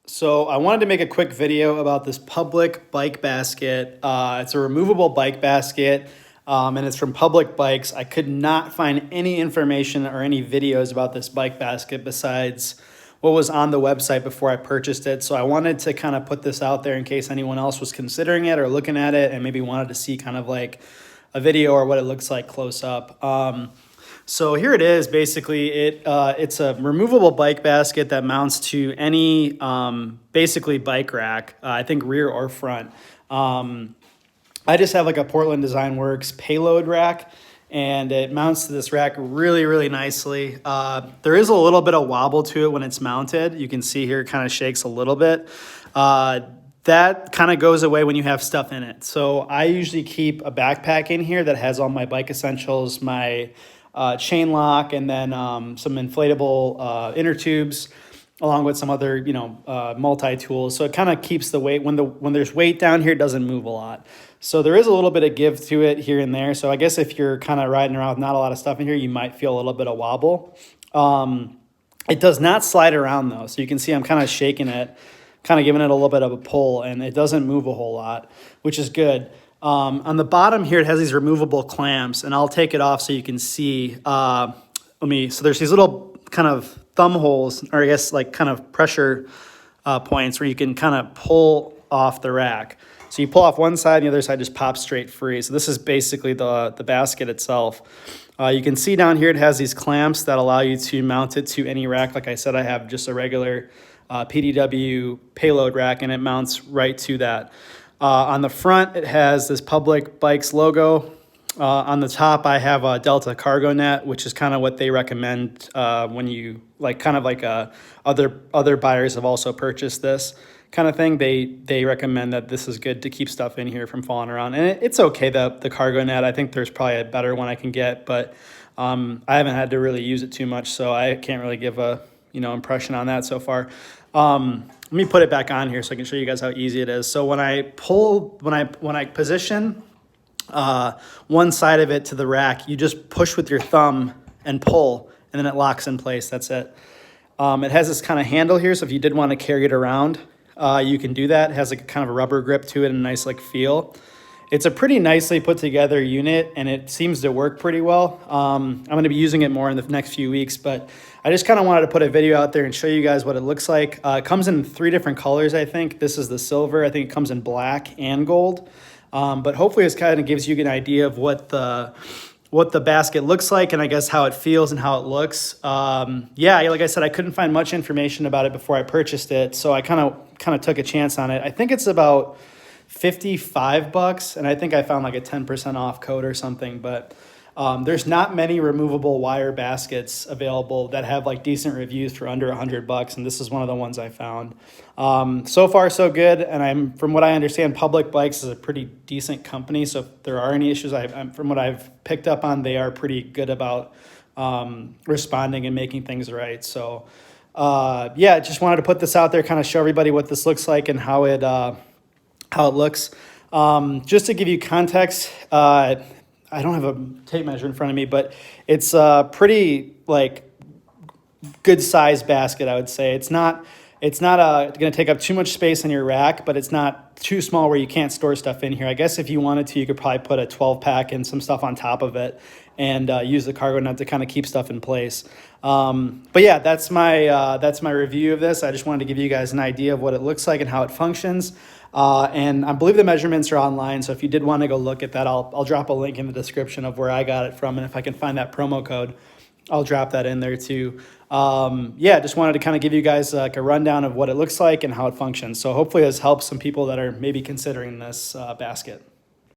So I wanted to make a quick video about this Public bike basket. It's a removable bike basket, and it's from Public Bikes. I could not find any information or any videos about this bike basket besides what was on the website before I purchased it. So I wanted to kind of put this out there in case anyone else was considering it or looking at it and maybe wanted to see kind of like a video or what it looks like close up. So here it is. Basically, it's a removable bike basket that mounts to any basically bike rack, I think rear or front. I just have like a Portland Design Works payload rack, and it mounts to this rack really, really nicely. There is a little bit of wobble to it when it's mounted. You can see here it kind of shakes a little bit. That kind of goes away when you have stuff in it. So I usually keep a backpack in here that has all my bike essentials, my chain lock, and then some inflatable inner tubes, along with some other multi-tools. So it kind of keeps the weight. When there's weight down here, it doesn't move a lot. So there is a little bit of give to it here and there. So I guess if you're kind of riding around with not a lot of stuff in here, you might feel a little bit of wobble. It does not slide around though. So you can see I'm kind of shaking it, kind of giving it a little bit of a pull, and it doesn't move a whole lot, which is good. On the bottom here, it has these removable clamps, and I'll take it off so you can see. So there's these little kind of thumb holes, or I guess like kind of pressure points where you can kind of pull off the rack. So you pull off one side, and the other side just pops straight free. So this is basically the basket itself. You can see down here it has these clamps that allow you to mount it to any rack. Like I said, I have just a regular PDW payload rack, and it mounts right to that. On the front, it has this Public Bikes logo. On the top, I have a Delta cargo net, which is kind of what they recommend when you other buyers have also purchased this kind of thing. They recommend that this is good to keep stuff in here from falling around, and it's okay. The cargo net, I think there's probably a better one I can get, but I haven't had to really use it too much, so I can't really give a impression on that so far. Let me put it back on here so I can show you guys how easy it is. So when I position one side of it to the rack, you just push with your thumb and pull, and then it locks in place. That's it. It has this kind of handle here, so if you did want to carry it around, you can do that. It has like a kind of a rubber grip to it and a nice like feel. It's a pretty nicely put together unit, and it seems to work pretty well. I'm going to be using it more in the next few weeks, but I just kind of wanted to put a video out there and show you guys what it looks like. It comes in 3 different colors, I think. This is the silver. I think it comes in black and gold. But hopefully this kind of gives you an idea of what the basket looks like, and I guess how it feels and how it looks. Yeah, like I said, I couldn't find much information about it before I purchased it, so I kind of took a chance on it. I think it's about $55, and I think I found like a 10% off code or something, but there's not many removable wire baskets available that have like decent reviews for under $100, and this is one of the ones I found. So far so good, and from what I understand, Public Bikes is a pretty decent company, so if there are any issues, from what I've picked up on, they are pretty good about responding and making things right. So yeah, just wanted to put this out there, kind of show everybody what this looks like and how it looks. Just to give you context, I don't have a tape measure in front of me, but it's a pretty like good size basket, I would say. It's not going to take up too much space in your rack, but it's not too small where you can't store stuff in here. I guess if you wanted to, you could probably put a 12-pack and some stuff on top of it and use the cargo net to kind of keep stuff in place. But yeah, that's my review of this. I just wanted to give you guys an idea of what it looks like and how it functions. And I believe the measurements are online, so if you did want to go look at that, I'll drop a link in the description of where I got it from, and if I can find that promo code, I'll drop that in there too. Yeah, just wanted to kind of give you guys like a rundown of what it looks like and how it functions. So hopefully this helps some people that are maybe considering this basket.